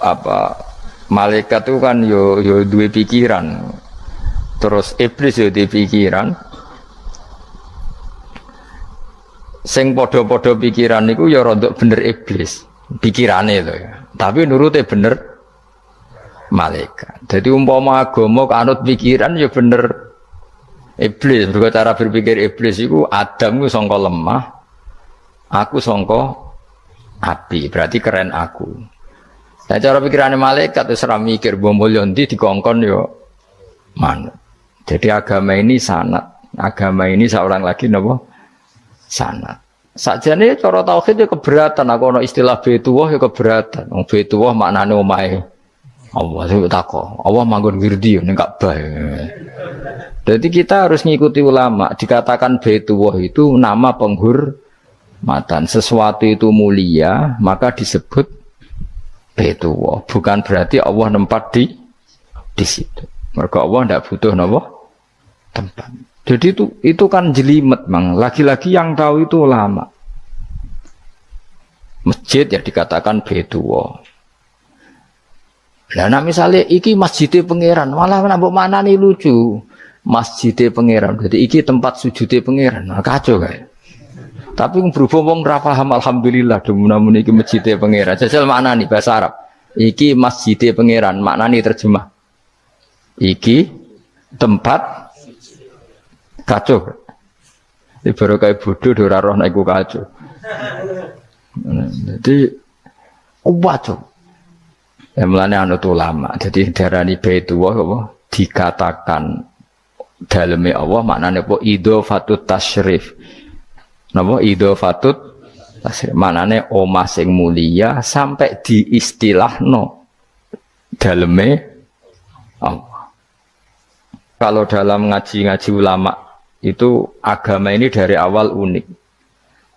apa malaikat itu kan yo duwe pikiran. Terus iblis yo duwe pikiran. Sing padha-padha pikiran niku ya rada bener iblis. Pikirane lho ya. Tapi nurute bener malaikat. Jadi umpama agama kanut pikiran ya bener iblis. Mergo cara berpikir iblis iku Adam ku sangka lemah, aku sangka api. Berarti keren aku. Nah cara pikirane malaikat wis ora mikir mbok mulya ndi dikongkon ya manut. Jadi agama ini sanad. Agama ini seorang lagi napa? Sanad. Sakjane cara tauhid ya keberatan. Aku ana istilah Baitullah ya keberatan. Wong Baitullah maknane omahe Allah sing takok. Allah manggon wirdi ning Ka'bah. Jadi kita harus ngikuti ulama. Dikatakan Baitullah itu nama penghormatan. Sesuatu itu mulia, maka disebut Baitullah. Bukan berarti Allah nempat di situ. Mergo Allah ndak butuh napa? Tempat. Jadi itu kan jelimet, Mang. Lagi-lagi yang tahu itu ulama. Masjid ya dikatakan Baitullah. Lah nek misale iki masjidé pangeran, malah nek mbok maknani lucu. Masjidé pangeran. Jadi iki tempat sujudé pangeran. Nah, kacau kae. Tapi berhubung wong ora paham alhamdulillah demun iki masjidé pangeran. Jajal maknani bahasa Arab. Iki masjidé pangeran, maknani terjemah. Iki tempat kacau. Ini baru kayak bodoh ora roh nek iku kacau. Jadi kacau. Ya mulane anut ulama. Jadi darani Baitullah apa dikatakan daleme Allah maknane apa idhofatut tasyrif. Napa idhofatut tasyrif maknane omah sing mulia sampai diistilahno daleme Allah. Kalau dalam ngaji-ngaji ulama itu agama ini dari awal unik.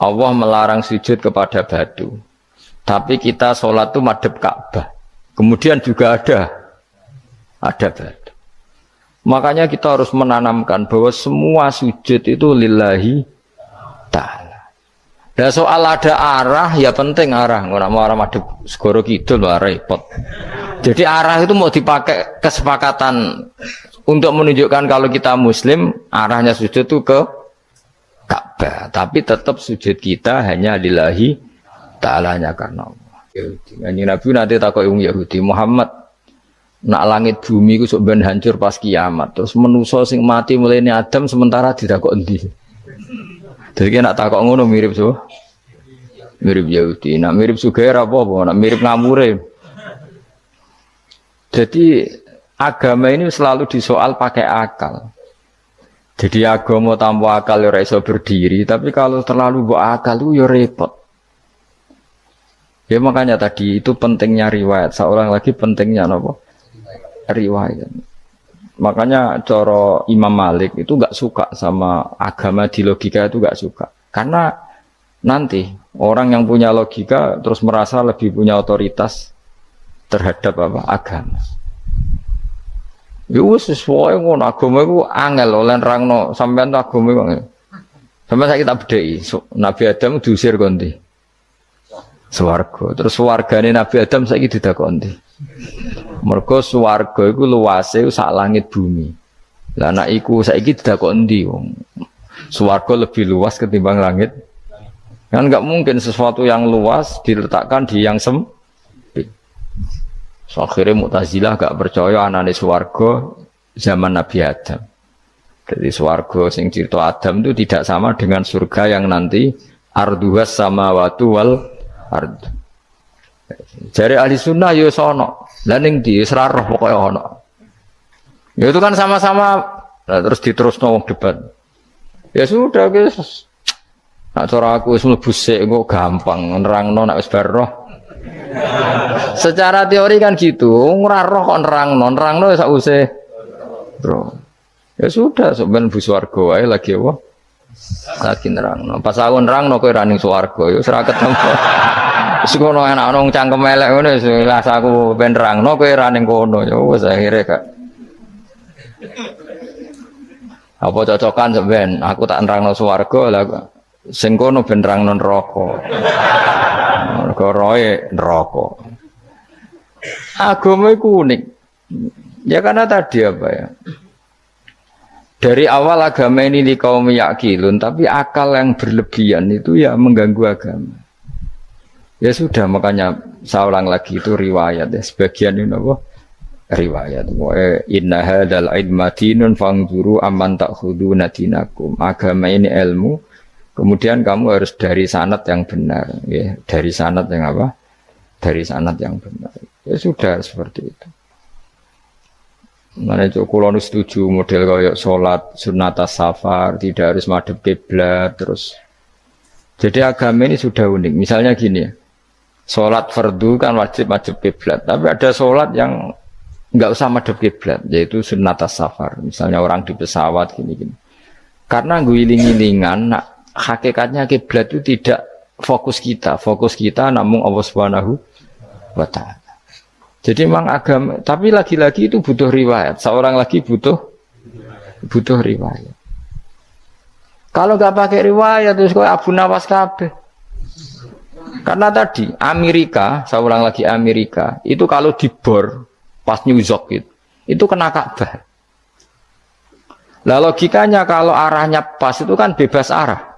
Allah melarang sujud kepada batu. Tapi kita sholat itu madhep Ka'bah. Kemudian juga ada batu. Makanya kita harus menanamkan bahwa semua sujud itu lillahi ta'ala. Dan soal ada arah, ya penting arah. Nggak mau arah madhep segoro kidul, repot. Jadi arah itu mau dipakai kesepakatan untuk menunjukkan kalau kita Muslim, arahnya sujud itu ke Ka'bah. Tapi tetap sujud kita hanya lillahi ta'alanya karena Allah. Kanjeng Nabi nanti takut wong Yahudi, Muhammad nak langit bumi ku sok ben hancur pas kiamat. Terus manusa sing mati mulai Adam sementara ditakok endi. Jadi nak takok ngono mirip so. Mirip Yahudi. Nak mirip Sugair apa-apa, nak mirip ngamure. Jadi agama ini selalu disoal pakai akal. Jadi agama tanpa akal ya ora iso berdiri, tapi kalau terlalu mbok akal itu ya repot. Ya makanya tadi itu pentingnya riwayat. Seorang lagi pentingnya apa? Riwayat. Makanya cara Imam Malik itu enggak suka sama agama di logika itu enggak suka. Karena nanti orang yang punya logika terus merasa lebih punya otoritas terhadap apa? Agama. Ya wis sesuai ngono agama iku angel oleh nerangno sampean agama iku. Sampeyan saiki tak bedheki, Nabi Adam diusir kondi. Swarga. Terus swargane Nabi Adam saiki didakoni. Mergo swarga iku luase sak langit bumi. Lah nek iku saiki didakoni ndi wong. Swarga lebih luas ketimbang langit. Kan enggak mungkin sesuatu yang luas diletakkan di yang sempit. So, akhirnya Mu'tazilah gak percaya anane swarga zaman Nabi Adam. Jadi swarga sing cerita Adam itu tidak sama dengan surga yang nanti arduhas samawati wal ard. Jari ahli sunnah ya sono. Lah ning ndi wis ra roh pokoke ono. Ya itu kan sama-sama nah, terus diterusno wong debat. Ya sudah guys. Nak cara aku wis mlebu sik kok gampang nerangno nek wis bar roh. Secara teori kan gitu, ora roh kok nerangno sak usih. Bro. Ya sudah sampeyan bu swarga wae lagi apa? Lagi nerangno. Pas aku nerangno kowe ra ning swarga ya wis ra ketemu. Wis ngono enak nang cangkem elek ngono wis aku ben nerangno kowe ra ning kono ya wis akhire gak. Apa cocokan sampeyan? Aku tak nerangno swarga lah sing kono ben nerangno neraka. Mergo roe neraka. Agama itu unik. Ya karena tadi apa ya? Dari awal agama ini di kaum yakilun, tapi akal yang berlebihan itu ya mengganggu agama. Ya sudah, makanya saya ulang lagi itu riwayat ya. Sebagian ini apa? Riwayat. Inna hadzal ilma dinun fangzuru amman ta'khuduna dinakum. Agama ini ilmu, kemudian kamu harus dari sanad yang benar, ya. Dari sanad yang apa? Dari sanad yang benar. Ya sudah seperti itu. Mana itu kalau setuju model kayak sholat sunat safar tidak harus madhep kiblat terus. Jadi agama ini sudah unik. Misalnya gini ya, sholat fardu kan wajib kiblat, tapi ada sholat yang nggak usah madhep kiblat, yaitu sunat safar. Misalnya orang di pesawat gini-gini. Karena guling-gilingan, hakikatnya kiblat itu tidak fokus kita namun Allah Subhanahu wa Ta'ala. Jadi memang agama, tapi lagi-lagi itu butuh riwayat. Seorang lagi butuh riwayat. Kalau nggak pakai riwayat terus kok Abu Nawas kabeh. Karena tadi Amerika, seorang lagi Amerika, itu kalau dibor pas New York itu kena Ka'bah. Lah logikanya kalau arahnya pas itu kan bebas arah.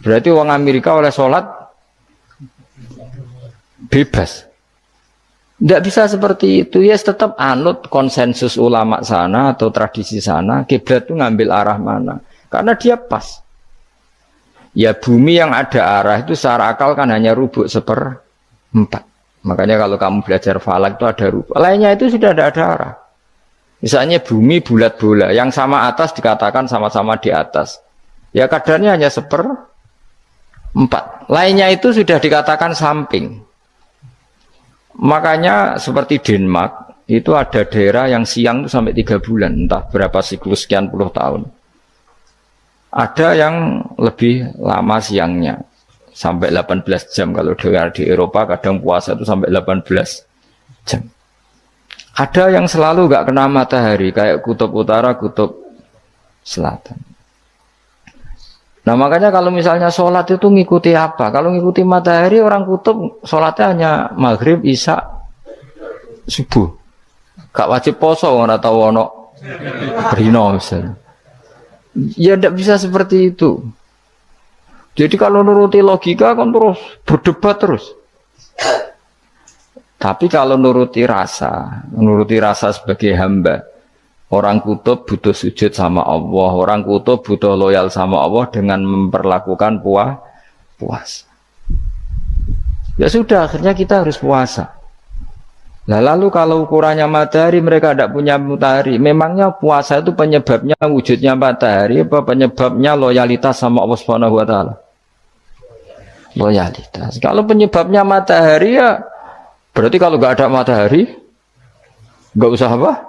Berarti orang Amerika oleh sholat bebas. Tidak bisa seperti itu, ya tetap anut konsensus ulama sana atau tradisi sana, kiblat itu ngambil arah mana, karena dia pas. Ya bumi yang ada arah itu secara akal kan hanya rubuk 1/4. Makanya kalau kamu belajar falak itu ada rubuk, lainnya itu sudah ada arah. Misalnya bumi bulat bola, yang sama atas dikatakan sama-sama di atas. Ya kadarnya hanya 1/4. Lainnya itu sudah dikatakan samping. Makanya seperti Denmark itu ada daerah yang siang itu sampai 3 bulan, entah berapa siklus sekian puluh tahun. Ada yang lebih lama siangnya sampai 18 jam. Kalau di Eropa kadang puasa itu sampai 18 jam. Ada yang selalu nggak kena matahari kayak kutub utara, kutub selatan. Nah makanya kalau misalnya sholat itu ngikuti apa? Kalau ngikuti matahari orang kutub sholatnya hanya maghrib, isya, subuh. Gak wajib poso orang tahu ono berino misalnya. Ya tidak bisa seperti itu. Jadi kalau nuruti logika kan terus berdebat terus. Tapi kalau nuruti rasa sebagai hamba. Orang kutub butuh sujud sama Allah, orang kutub butuh loyal sama Allah dengan memperlakukan puasa. Ya sudah, akhirnya kita harus puasa. Nah, lalu kalau ukurannya matahari, mereka tidak punya matahari. Memangnya puasa itu penyebabnya wujudnya matahari, apa penyebabnya loyalitas sama Allah Subhanahu wa Ta'ala? Loyalitas. Kalau penyebabnya matahari ya, berarti kalau nggak ada matahari, nggak usah apa?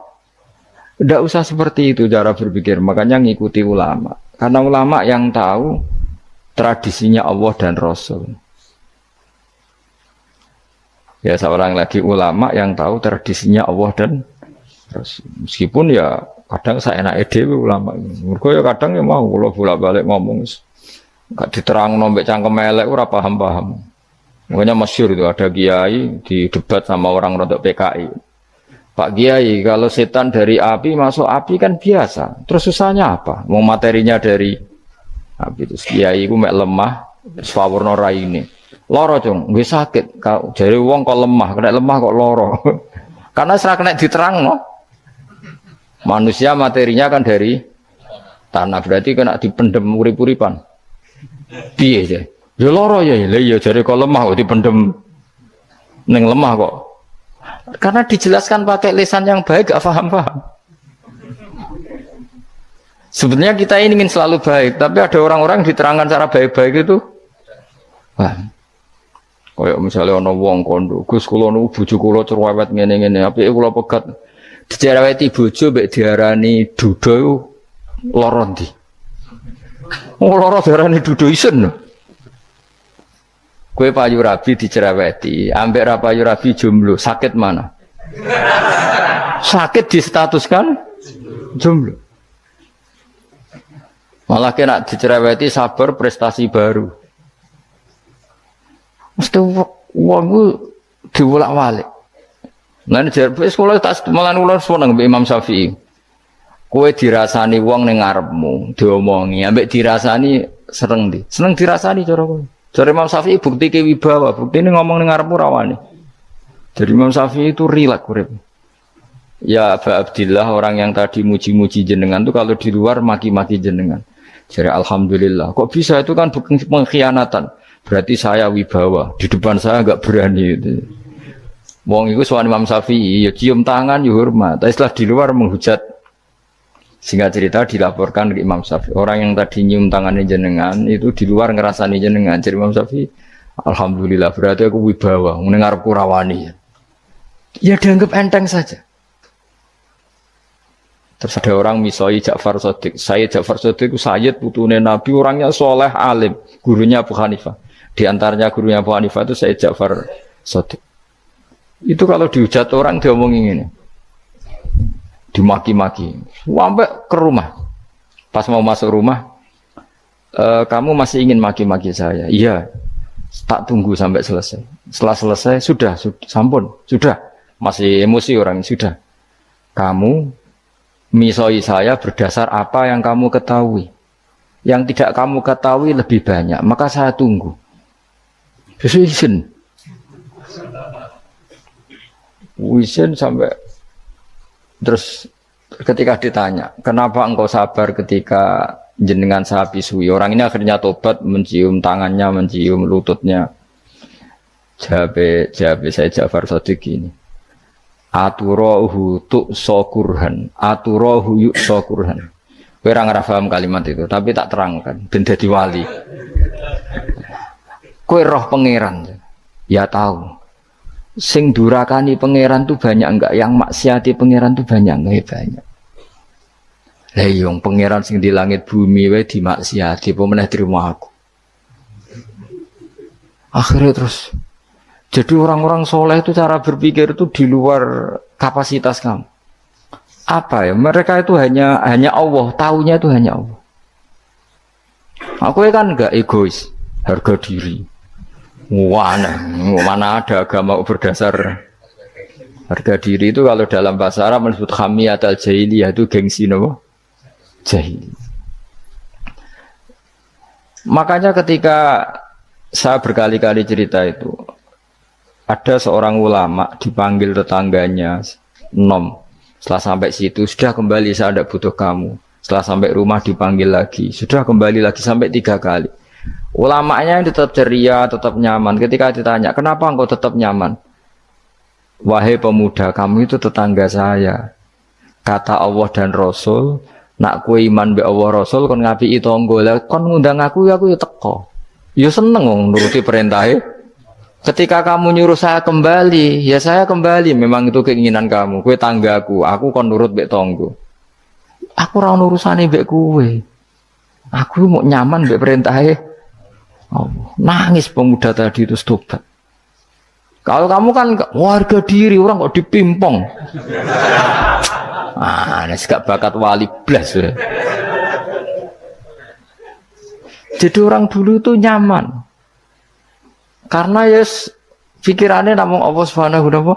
Tidak usah seperti itu cara berpikir, makanya ngikuti ulama. Karena ulama yang tahu tradisinya Allah dan Rasul. Ya seorang lagi ulama yang tahu tradisinya Allah dan Rasul. Meskipun ya kadang saya enak dewe ulama. Mergo ya kadang ya mau kalau bolak-balik ngomong gak diterang nombek cangkem elek ora paham-paham. Makanya masyhur itu ada kiai di debat sama orang rodok PKI. Pak Kiai, kalau setan dari api masuk api kan biasa. Terus susahnya apa? Mau materinya dari api itu. Kiai itu mek lemah, sawurna raine. Loro cung, nggih sakit. Jare wong kok lemah, kena lemah kok loro. Karena serak kena diterang no. Manusia materinya kan dari tanah, berarti kena dipendem urip-uripan. Piye ya? Ya loro ya, lha ya jare kok lemah kok dipendem ning lemah kok. Karena dijelaskan pakai lisan yang baik, gak paham-paham. Sebenarnya kita ini ingin selalu baik, tapi ada orang-orang diterangkan cara baik-baik itu. Wah, kayak misalnya ono wong kondo, Gus kula nu bojo kula cerewet ngene-ngene, apike kula pegat dicereweti bojo mbek diarani duda iku lara ndi? Oh lara diarani duda isen. Kue payu rabi dicereweti, ambek ra payu rabi jomblo, sakit mana? Sakit distatuskan jomblo. Malah kena dicereweti sabar prestasi baru. Mesti uangku diwolak-walik. Lan jar wis kula tak malan kula seneng mbek Imam Syafi'i. Kowe dirasani wong ning ngarepmu, diomongi, ambek dirasani seneng ndi? Seneng dirasani cara kowe. Cara Imam Syafi'i bukti ke wibawa, buktine ngomong ning ngarepmu rawani. Jadi Imam Syafi'i itu rileks urip. Ya Aba Abdillah, orang yang tadi muji-muji jenengan tuh kalau di luar maki-maki jenengan. Jadi alhamdulillah. Kok bisa itu kan bukan pengkhianatan. Berarti saya wibawa. Di depan saya enggak berani itu. Wong iku sowan Imam Syafi'i ya cium tangan ya hormat. Tapi setelah di luar menghujat. Singkat cerita dilaporkan ke Imam Syafi'i. Orang yang tadi nyium tangannya jenengan itu di luar ngerasani jenengan. Jadi Imam Syafi'i alhamdulillah berarti aku wibawa. Mendengar kurawani. Ya dianggap enteng saja. Terus ada orang misoi Ja'far Shadiq. Sayyid Ja'far Shadiq itu Sayyid putune Nabi, orangnya soleh, alim, gurunya Abu Hanifah. Di antaranya gurunya Abu Hanifah itu Sayyid Ja'far Shadiq. Itu kalau dihujat orang diomongin ini, dimaki-maki, sampai ke rumah. Pas mau masuk rumah, kamu masih ingin maki-maki saya? Iya. Tak tunggu sampai selesai. Setelah selesai sudah sampun, sudah. Masih emosi orang sudah. Kamu misoi saya berdasar apa yang kamu ketahui. Yang tidak kamu ketahui lebih banyak, maka saya tunggu. Izin sampai terus ketika ditanya, kenapa engkau sabar ketika jenengan saya pisui? Orang ini akhirnya tobat, mencium tangannya, mencium lututnya. Jawab saya Ja'far Shadiq ini. Aturahu tu'sokurhan, aturahu yu'sokurhan. Kowe ora ngrafaham kalimat itu, tapi tak terangkan ben dadi wali. Kowe roh pangeran. Ya tahu. Sing durakani pangeran tuh banyak enggak? Yang maksiati pangeran tuh banyak enggak? Ya banyak. Lah yung pangeran sing di langit bumi wae dimaksiati, apa meneh terima aku. Akhirnya terus jadi orang-orang soleh itu cara berpikir itu di luar kapasitas kamu. Apa ya? Mereka itu hanya Allah, taunya itu hanya Allah. Aku kan enggak egois, harga diri. Mana ada agama berdasar harga diri itu kalau dalam bahasa Arab disebut khamiyat al-jahiliyah itu gengsi nopo? Jahili. Makanya ketika saya berkali-kali cerita itu, ada seorang ulama dipanggil tetangganya, nom. Setelah sampai situ, sudah kembali, saya tidak butuh kamu. Setelah sampai rumah dipanggil lagi, sudah kembali lagi sampai 3 kali. Ulamanya tetap ceria, tetap nyaman. Ketika ditanya, kenapa engkau tetap nyaman? Wahai pemuda, kamu itu tetangga saya. Kata Allah dan Rasul, nak kue iman be Allah Rasul, kon ngapi tonggo, kon ngundang aku ya teko. Ya seneng nuruti perintahnya. Ketika kamu nyuruh saya kembali, ya saya kembali. Memang itu keinginan kamu. Kue tanggaku, aku kon nurut bek tonggo. Aku ora urusane bek kue. Aku mau nyaman bek perintahnya. Oh, nangis pemuda tadi itu tobat. Kalau kamu kan warga diri, orang kok dipimpong. Nes gak bakat wali blas. Ya. Jadi orang dulu itu nyaman. Karena pikirannya namung Allah Subhanahu wa ta'ala